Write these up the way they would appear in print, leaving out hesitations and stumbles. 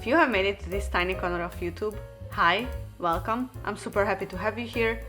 If you have made it to this tiny corner of YouTube, hi, welcome, I'm super happy to have you here.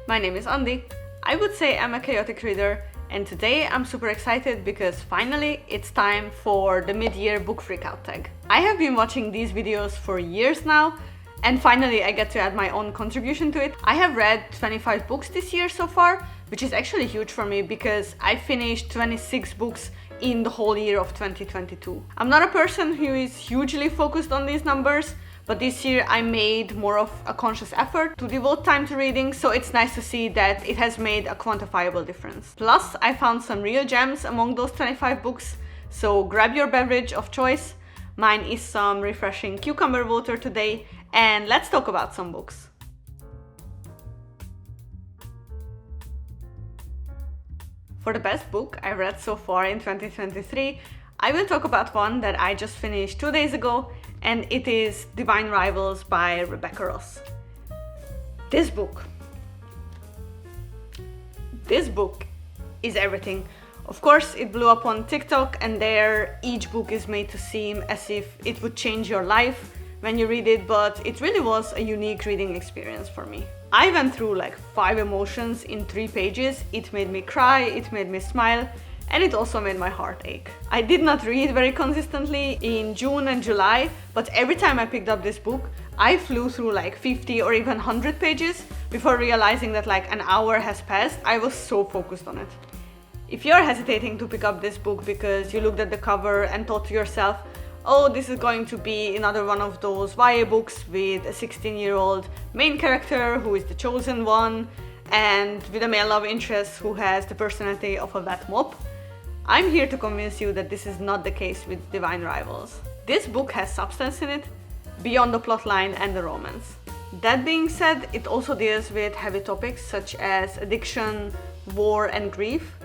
My name is Andi. I would say I'm a chaotic reader, and today I'm super excited because finally it's time for the Mid-Year Book Freakout Tag. I have been watching these videos for years now, and finally I get to add my own contribution to it. I have read 25 books this year so far, which is actually huge for me because I finished 26 books in the whole year of 2022. I'm not a person who is hugely focused on these numbers, but this year I made more of a conscious effort to devote time to reading, so it's nice to see that it has made a quantifiable difference. Plus, I found some real gems among those 25 books, so grab your beverage of choice. Mine is some refreshing cucumber water today, and let's talk about some books. For the best book I read so far in 2023, I will talk about one that I just finished 2 days ago, and it is Divine Rivals by Rebecca Ross. This book is everything. Of course, it blew up on TikTok, and there each book is made to seem as if it would change your life when you read it, but it really was a unique reading experience for me. I went through like 5 emotions in 3 pages. It made me cry, it made me smile, and it also made my heart ache. I did not read very consistently in June and July, but every time I picked up this book, I flew through like 50 or even 100 pages before realizing that like an hour has passed. I was so focused on it. If you're hesitating to pick up this book because you looked at the cover and thought to yourself, oh, this is going to be another one of those YA books with a 16-year-old main character who is the chosen one and with a male love interest who has the personality of a wet mop, I'm here to convince you that this is not the case with Divine Rivals. This book has substance in it, beyond the plotline and the romance. That being said, it also deals with heavy topics such as addiction, war, and grief,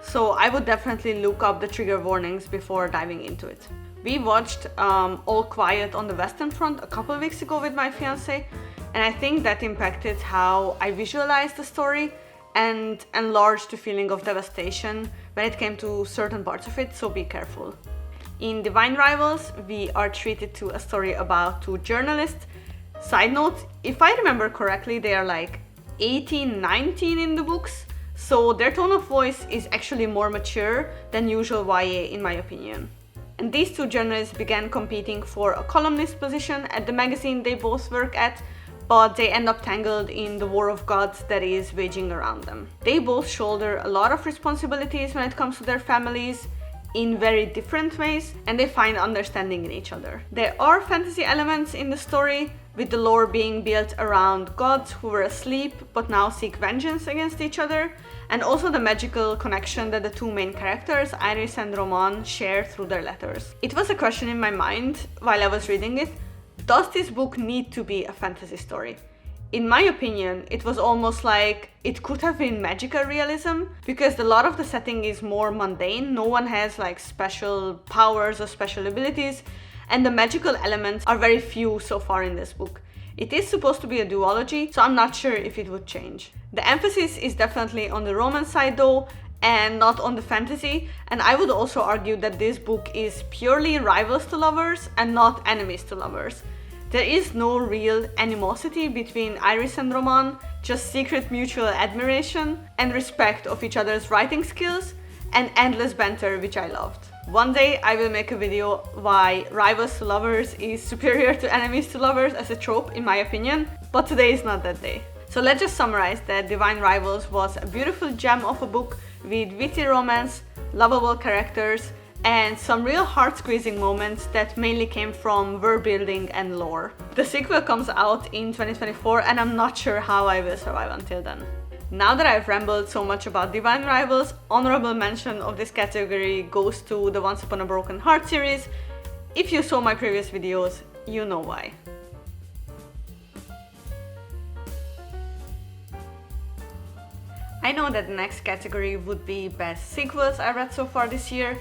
so I would definitely look up the trigger warnings before diving into it. We watched All Quiet on the Western Front a couple of weeks ago with my fiance, and I think that impacted how I visualized the story and enlarged the feeling of devastation when it came to certain parts of it, so be careful. In Divine Rivals, we are treated to a story about 2 journalists. Side note, if I remember correctly, they are like 18, 19 in the books, so their tone of voice is actually more mature than usual YA in my opinion. And these 2 journalists began competing for a columnist position at the magazine they both work at, but they end up tangled in the war of gods that is waging around them. They both shoulder a lot of responsibilities when it comes to their families in very different ways, and they find understanding in each other. There are fantasy elements in the story, with the lore being built around gods who were asleep but now seek vengeance against each other, and also the magical connection that the 2 main characters, Iris and Roman, share through their letters. It was a question in my mind while I was reading it: does this book need to be a fantasy story? In my opinion, it was almost like it could have been magical realism, because a lot of the setting is more mundane. No one has like special powers or special abilities, and the magical elements are very few so far in this book. It is supposed to be a duology, so I'm not sure if it would change. The emphasis is definitely on the romance side though, and not on the fantasy, and I would also argue that this book is purely rivals to lovers and not enemies to lovers. There is no real animosity between Iris and Roman, just secret mutual admiration and respect of each other's writing skills and endless banter, which I loved. One day I will make a video why rivals to lovers is superior to enemies to lovers as a trope in my opinion, but today is not that day. So let's just summarize that Divine Rivals was a beautiful gem of a book with witty romance, lovable characters, and some real heart-squeezing moments that mainly came from world building and lore. The sequel comes out in 2024, and I'm not sure how I will survive until then. Now that I've rambled so much about Divine Rivals, honorable mention of this category goes to the Once Upon a Broken Heart series. If you saw my previous videos, you know why. I know that the next category would be best sequels I read so far this year,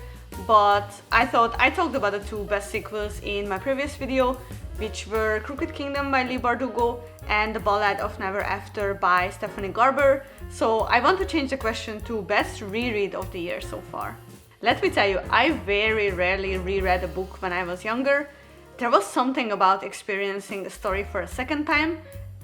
but I thought I talked about the 2 best sequels in my previous video, which were Crooked Kingdom by Leigh Bardugo and The Ballad of Never After by Stephanie Garber, so I want to change the question to best reread of the year so far. Let me tell you, I very rarely reread a book when I was younger. There was something about experiencing the story for a second time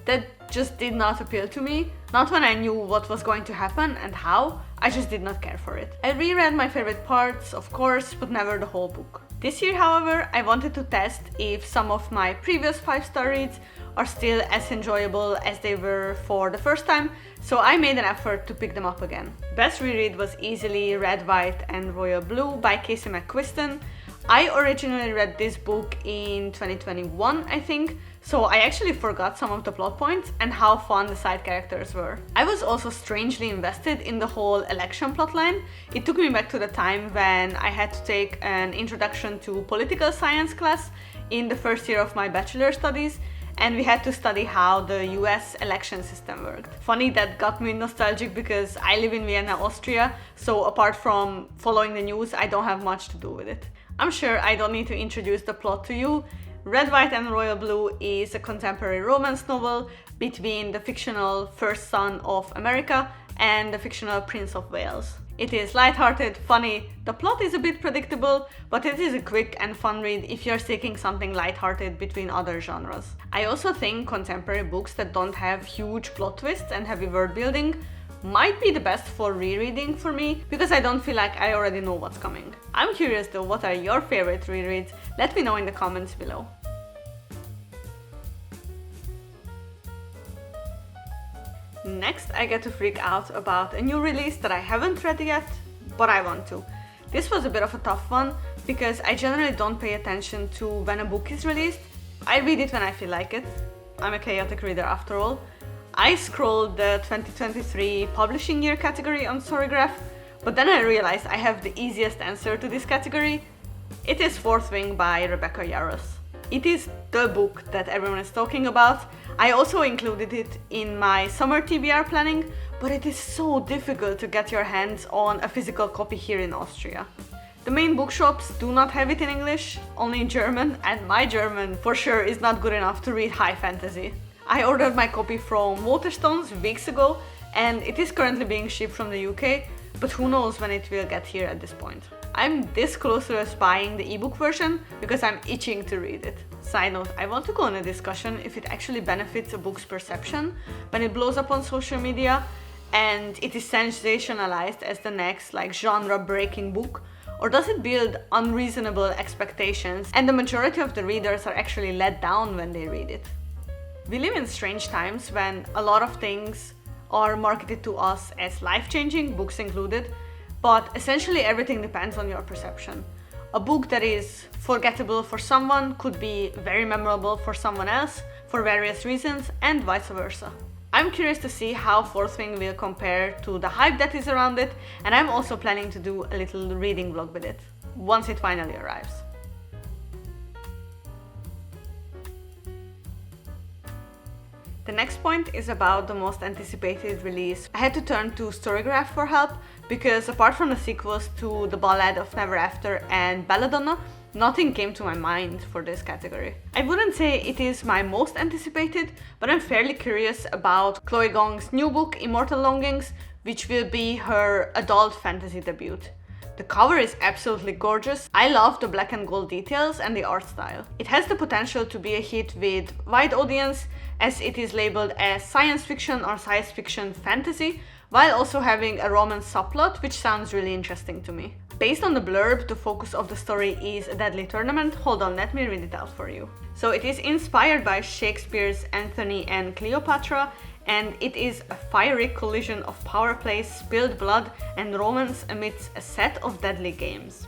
that just did not appeal to me. Not when I knew what was going to happen and how, I just did not care for it. I reread my favorite parts, of course, but never the whole book. This year, however, I wanted to test if some of my previous 5-star reads are still as enjoyable as they were for the first time, so I made an effort to pick them up again. Best reread was easily Red, White and Royal Blue by Casey McQuiston. I originally read this book in 2021, I think, so I actually forgot some of the plot points and how fun the side characters were. I was also strangely invested in the whole election plotline. It took me back to the time when I had to take an introduction to political science class in the first year of my bachelor studies, and we had to study how the US election system worked. Funny, that got me nostalgic because I live in Vienna, Austria, so apart from following the news, I don't have much to do with it. I'm sure I don't need to introduce the plot to you. Red, White and Royal Blue is a contemporary romance novel between the fictional first son of America and the fictional Prince of Wales. It is lighthearted, funny, the plot is a bit predictable, but it is a quick and fun read if you're seeking something lighthearted between other genres. I also think contemporary books that don't have huge plot twists and heavy world building might be the best for rereading for me, because I don't feel like I already know what's coming. I'm curious though, what are your favorite rereads? Let me know in the comments below. Next, I get to freak out about a new release that I haven't read yet, but I want to. This was a bit of a tough one, because I generally don't pay attention to when a book is released. I read it when I feel like it. I'm a chaotic reader after all. I scrolled the 2023 publishing year category on Storygraph, but then I realized I have the easiest answer to this category. It is Fourth Wing by Rebecca Yarros. It is the book that everyone is talking about. I also included it in my summer TBR planning, but it is so difficult to get your hands on a physical copy here in Austria. The main bookshops do not have it in English, only in German, and my German for sure is not good enough to read high fantasy. I ordered my copy from Waterstones weeks ago, and it is currently being shipped from the UK, but who knows when it will get here at this point. I'm this close to us buying the ebook version because I'm itching to read it. Side note, I want to go on a discussion if it actually benefits a book's perception when it blows up on social media and it is sensationalized as the next genre-breaking book, or does it build unreasonable expectations and the majority of the readers are actually let down when they read it. We live in strange times when a lot of things are marketed to us as life-changing, books included, but essentially everything depends on your perception. A book that is forgettable for someone could be very memorable for someone else for various reasons, and vice versa. I'm curious to see how Fourth Wing will compare to the hype that is around it, and I'm also planning to do a little reading vlog with it, once it finally arrives. The next point is about the most anticipated release. I had to turn to Storygraph for help, because apart from the sequels to The Ballad of Never After and Belladonna, nothing came to my mind for this category. I wouldn't say it is my most anticipated, but I'm fairly curious about Chloe Gong's new book, Immortal Longings, which will be her adult fantasy debut. The cover is absolutely gorgeous. I love the black and gold details and the art style. It has the potential to be a hit with wide audience, as it is labeled as science fiction or science fiction fantasy, while also having a romance subplot, which sounds really interesting to me. Based on the blurb, the focus of the story is a deadly tournament. Hold on, let me read it out for you. So it is inspired by Shakespeare's Antony and Cleopatra, and it is a fiery collision of power plays, spilled blood, and romance amidst a set of deadly games.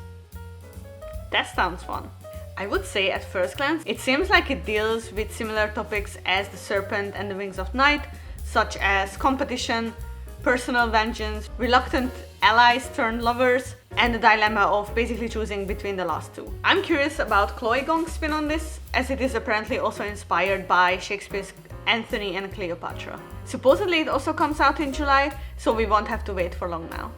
That sounds fun. I would say at first glance, it seems like it deals with similar topics as The Serpent and the Wings of Night, such as competition, personal vengeance, reluctant allies turned lovers, and the dilemma of basically choosing between the last two. I'm curious about Chloe Gong's spin on this, as it is apparently also inspired by Shakespeare's Antony and Cleopatra. Supposedly it also comes out in July, so we won't have to wait for long now.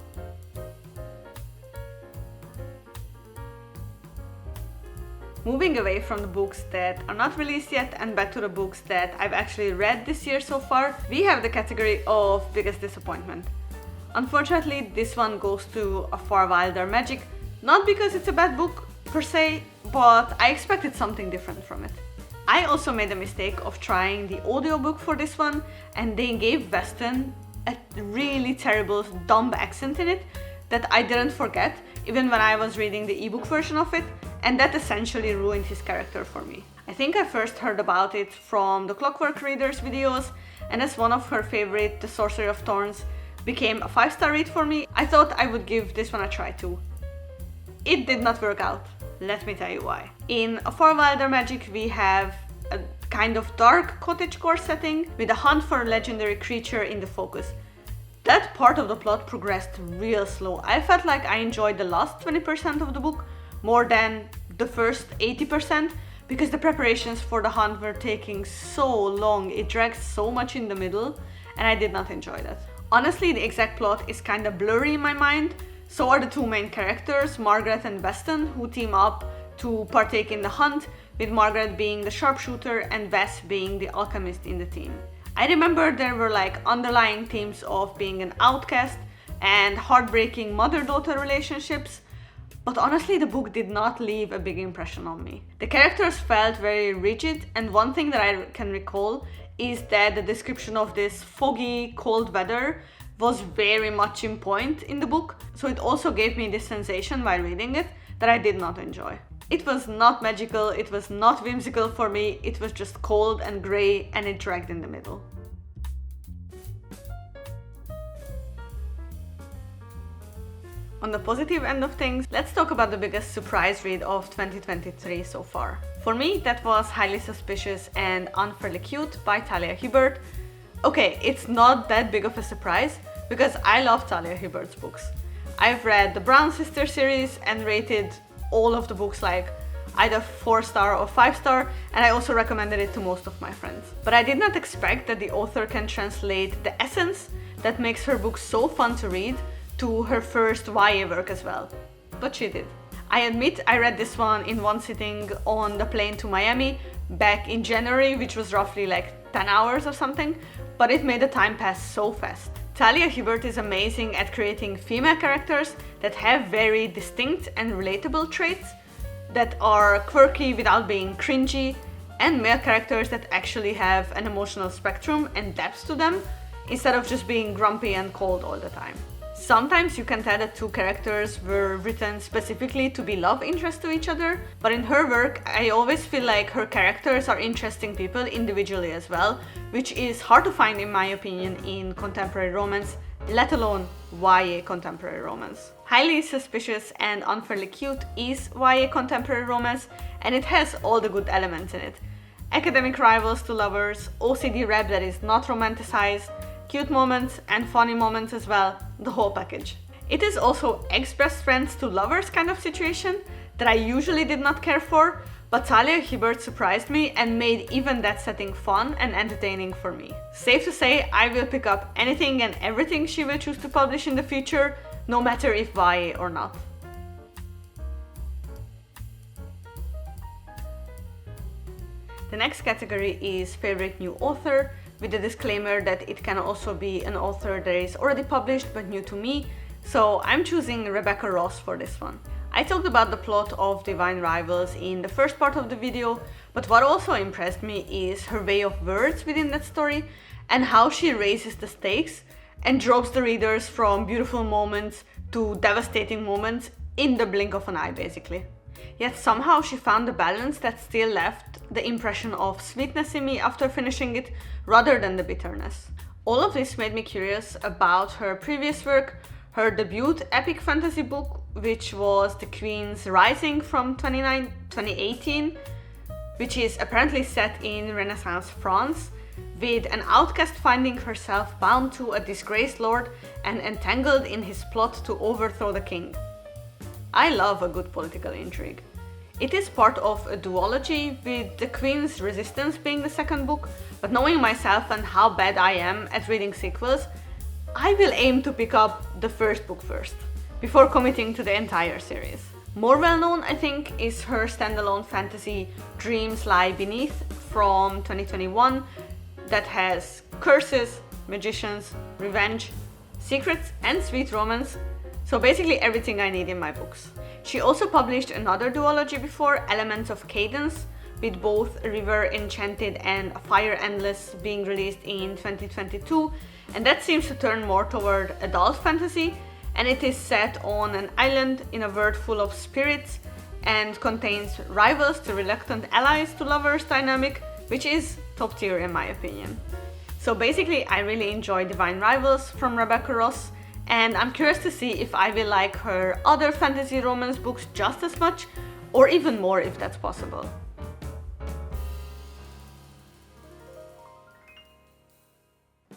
Moving away from the books that are not released yet and back to the books that I've actually read this year so far, we have the category of biggest disappointment. Unfortunately, this one goes to A Far Wilder Magic, not because it's a bad book per se, but I expected something different from it. I also made the mistake of trying the audiobook for this one, and they gave Weston a really terrible dumb accent in it that I didn't forget even when I was reading the ebook version of it, and that essentially ruined his character for me. I think I first heard about it from the Clockwork Readers videos, and as one of her favorite, The Sorcery of Thorns, became a 5-star read for me, I thought I would give this one a try too. It did not work out. Let me tell you why. In A Far Wilder Magic, we have a kind of dark cottagecore setting with a hunt for a legendary creature in the focus. That part of the plot progressed real slow. I felt like I enjoyed the last 20% of the book more than the first 80% because the preparations for the hunt were taking so long. It dragged so much in the middle and I did not enjoy that. Honestly, the exact plot is kind of blurry in my mind. So are the two main characters, Margaret and Weston, who team up to partake in the hunt, with Margaret being the sharpshooter and Wes being the alchemist in the team. I remember there were like underlying themes of being an outcast and heartbreaking mother-daughter relationships, but honestly the book did not leave a big impression on me. The characters felt very rigid, and one thing that I can recall is that the description of this foggy, cold weather was very much in point in the book, so it also gave me this sensation while reading it that I did not enjoy. It was not magical, it was not whimsical for me, it was just cold and grey and it dragged in the middle. On the positive end of things, let's talk about the biggest surprise read of 2023 so far. For me, that was Highly Suspicious and Unfairly Cute by Talia Hibbert. Okay, it's not that big of a surprise because I love Talia Hibbert's books. I've read the Brown Sisters series and rated all of the books like either 4-star or 5-star, and I also recommended it to most of my friends. But I did not expect that the author can translate the essence that makes her books so fun to read to her first YA work as well. But she did. I admit I read this one in one sitting on the plane to Miami back in January, which was roughly like 10 hours or something, but it made the time pass so fast. Talia Hibbert is amazing at creating female characters that have very distinct and relatable traits, that are quirky without being cringy, and male characters that actually have an emotional spectrum and depth to them, instead of just being grumpy and cold all the time. Sometimes you can tell that two characters were written specifically to be love interests to each other, but in her work I always feel like her characters are interesting people individually as well, which is hard to find in my opinion in contemporary romance, let alone YA contemporary romance. Highly Suspicious and Unfairly Cute is YA contemporary romance, and it has all the good elements in it. Academic rivals to lovers, OCD rep that is not romanticized, cute moments and funny moments as well, the whole package. It is also ex-best friends to lovers kind of situation that I usually did not care for, but Talia Hibbert surprised me and made even that setting fun and entertaining for me. Safe to say, I will pick up anything and everything she will choose to publish in the future, no matter if YA or not. The next category is Favorite New Author, with the disclaimer that it can also be an author that is already published but new to me, so I'm choosing Rebecca Ross for this one. I talked about the plot of Divine Rivals in the first part of the video, but what also impressed me is her way of words within that story and how she raises the stakes and drops the readers from beautiful moments to devastating moments in the blink of an eye basically. Yet somehow she found a balance that still left the impression of sweetness in me after finishing it, rather than the bitterness. All of this made me curious about her previous work, her debut epic fantasy book, which was The Queen's Rising from 2018, which is apparently set in Renaissance France, with an outcast finding herself bound to a disgraced lord and entangled in his plot to overthrow the king. I love a good political intrigue. It is part of a duology, with The Queen's Resistance being the second book, but knowing myself and how bad I am at reading sequels, I will aim to pick up the first book first, before committing to the entire series. More well known, I think, is her standalone fantasy Dreams Lie Beneath from 2021 that has curses, magicians, revenge, secrets and sweet romance. So basically everything I need in my books. She also published another duology before, Elements of Cadence, with both River Enchanted and Fire Endless being released in 2022, and that seems to turn more toward adult fantasy, and it is set on an island in a world full of spirits and contains rivals to reluctant allies to lovers dynamic, which is top tier in my opinion. So basically I really enjoy Divine Rivals from Rebecca Ross, and I'm curious to see if I will like her other fantasy romance books just as much, or even more if that's possible.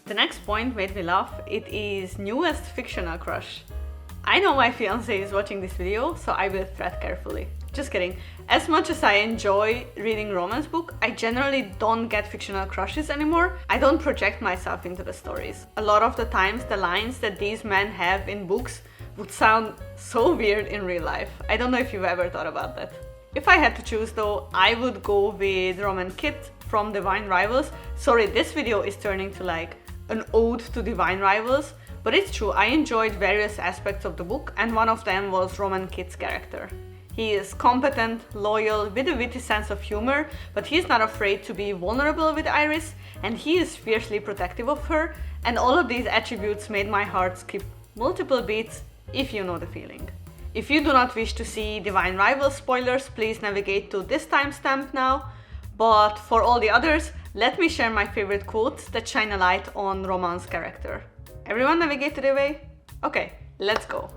The next point made me laugh. It is newest fictional crush. I know my fiance is watching this video, so I will tread carefully. Just kidding. As much as I enjoy reading romance book, I generally don't get fictional crushes anymore. I don't project myself into the stories. A lot of the times the lines that these men have in books would sound so weird in real life. I don't know if you've ever thought about that. If I had to choose though, I would go with Roman Kit from Divine Rivals. Sorry, this video is turning to like an ode to Divine Rivals, but it's true, I enjoyed various aspects of the book, and one of them was Roman Kit's character. He is competent, loyal, with a witty sense of humor, but he's not afraid to be vulnerable with Iris, and he is fiercely protective of her, and all of these attributes made my heart skip multiple beats, if you know the feeling. If you do not wish to see Divine Rivals spoilers, please navigate to this timestamp now, but for all the others, let me share my favorite quotes that shine a light on Roman's character. Everyone navigate to the way? Okay, let's go.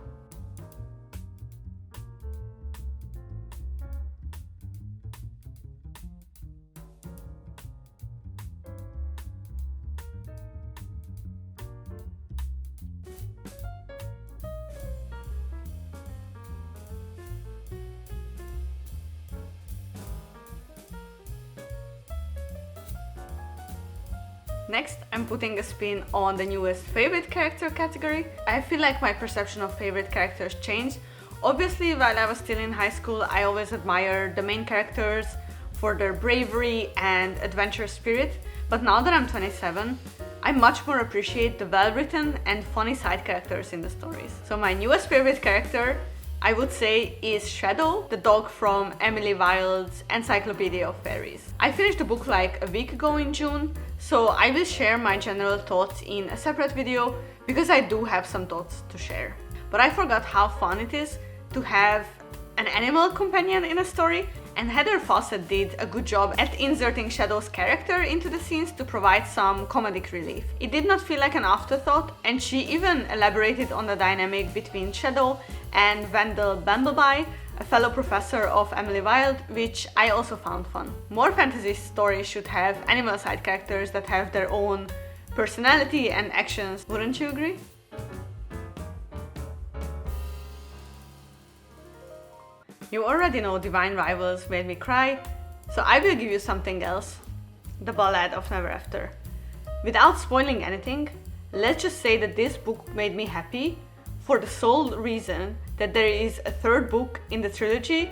Next, I'm putting a spin on the newest favorite character category. I feel like my perception of favorite characters changed. Obviously, while I was still in high school, I always admired the main characters for their bravery and adventure spirit. But now that I'm 27, I much more appreciate the well-written and funny side characters in the stories. So my newest favorite character, I would say, is Shadow, the dog from Emily Wilde's Encyclopedia of Fairies. I finished the book like a week ago in June, so I will share my general thoughts in a separate video because I do have some thoughts to share. But I forgot how fun it is to have an animal companion in a story, and Heather Fawcett did a good job at inserting Shadow's character into the scenes to provide some comedic relief. It did not feel like an afterthought, and she even elaborated on the dynamic between Shadow and Wendell Bumblebee, a fellow professor of Emily Wilde, which I also found fun. More fantasy stories should have animal side characters that have their own personality and actions, wouldn't you agree? You already know Divine Rivals made me cry, so I will give you something else. The Ballad of Never After. Without spoiling anything, let's just say that this book made me happy for the sole reason that there is a third book in the trilogy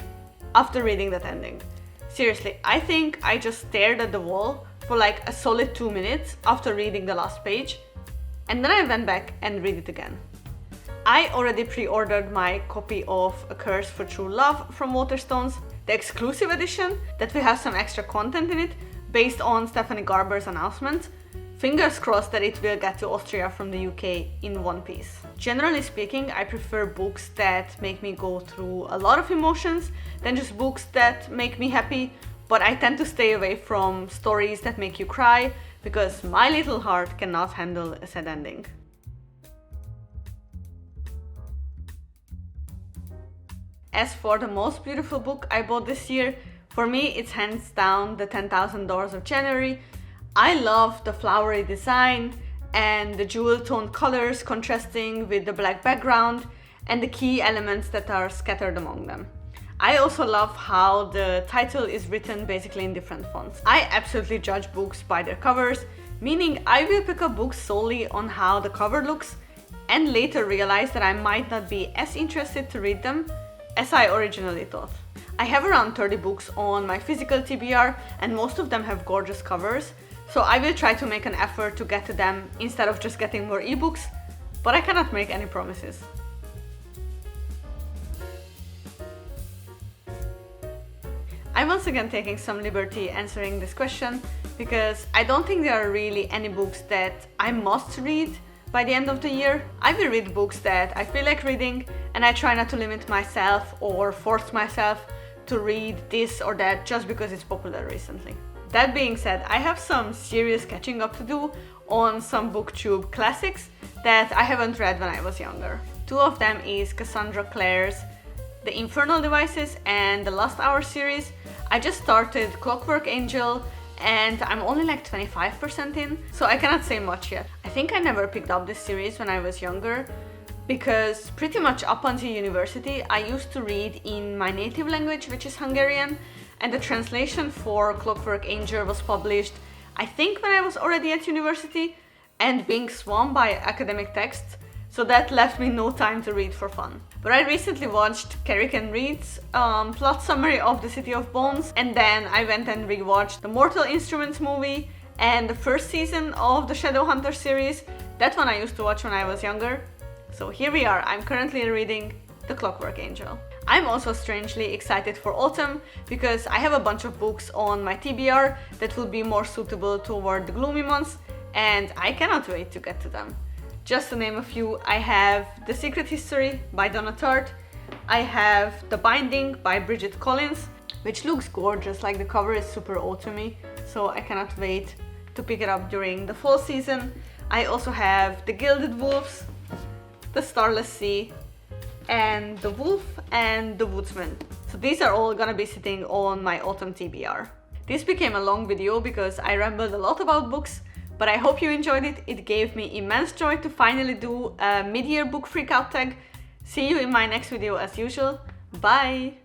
after reading that ending. Seriously, I think I just stared at the wall for like a solid 2 minutes after reading the last page, and then I went back and read it again. I already pre-ordered my copy of A Curse for True Love from Waterstones, the exclusive edition that will have some extra content in it based on Stephanie Garber's announcement. Fingers crossed that it will get to Austria from the UK in one piece. Generally speaking, I prefer books that make me go through a lot of emotions than just books that make me happy, but I tend to stay away from stories that make you cry because my little heart cannot handle a sad ending. As for the most beautiful book I bought this year, for me it's hands down The $10,000 of January. I love the flowery design and the jewel toned colors contrasting with the black background and the key elements that are scattered among them. I also love how the title is written basically in different fonts. I absolutely judge books by their covers, meaning I will pick up books solely on how the cover looks and later realize that I might not be as interested to read them as I originally thought. I have around 30 books on my physical TBR and most of them have gorgeous covers, so I will try to make an effort to get to them instead of just getting more ebooks, but I cannot make any promises. I'm once again taking some liberty answering this question because I don't think there are really any books that I must read by the end of the year. I will read books that I feel like reading, and I try not to limit myself or force myself to read this or that just because it's popular recently. That being said, I have some serious catching up to do on some booktube classics that I haven't read when I was younger. Two of them is Cassandra Clare's The Infernal Devices and the Last Hour series. I just started Clockwork Angel and I'm only like 25% in, so I cannot say much yet. I think I never picked up this series when I was younger because pretty much up until university I used to read in my native language, which is Hungarian, and the translation for Clockwork Angel was published I think when I was already at university and being swamped by academic texts, so that left me no time to read for fun. But I recently watched Carrick and Reed's plot summary of The City of Bones, and then I went and rewatched the Mortal Instruments movie and the first season of the Shadowhunter series. That one I used to watch when I was younger. So here we are, I'm currently reading The Clockwork Angel. I'm also strangely excited for autumn because I have a bunch of books on my TBR that will be more suitable toward the gloomy months, and I cannot wait to get to them. Just to name a few, I have The Secret History by Donna Tartt, I have The Binding by Bridget Collins, which looks gorgeous, like the cover is super autumny, so I cannot wait to pick it up during the fall season. I also have The Gilded Wolves, The Starless Sea, and The Wolf and The Woodsman. So these are all gonna be sitting on my autumn TBR. This became a long video because I rambled a lot about books, but I hope you enjoyed it. It gave me immense joy to finally do a mid-year book freakout tag. See you in my next video as usual. Bye!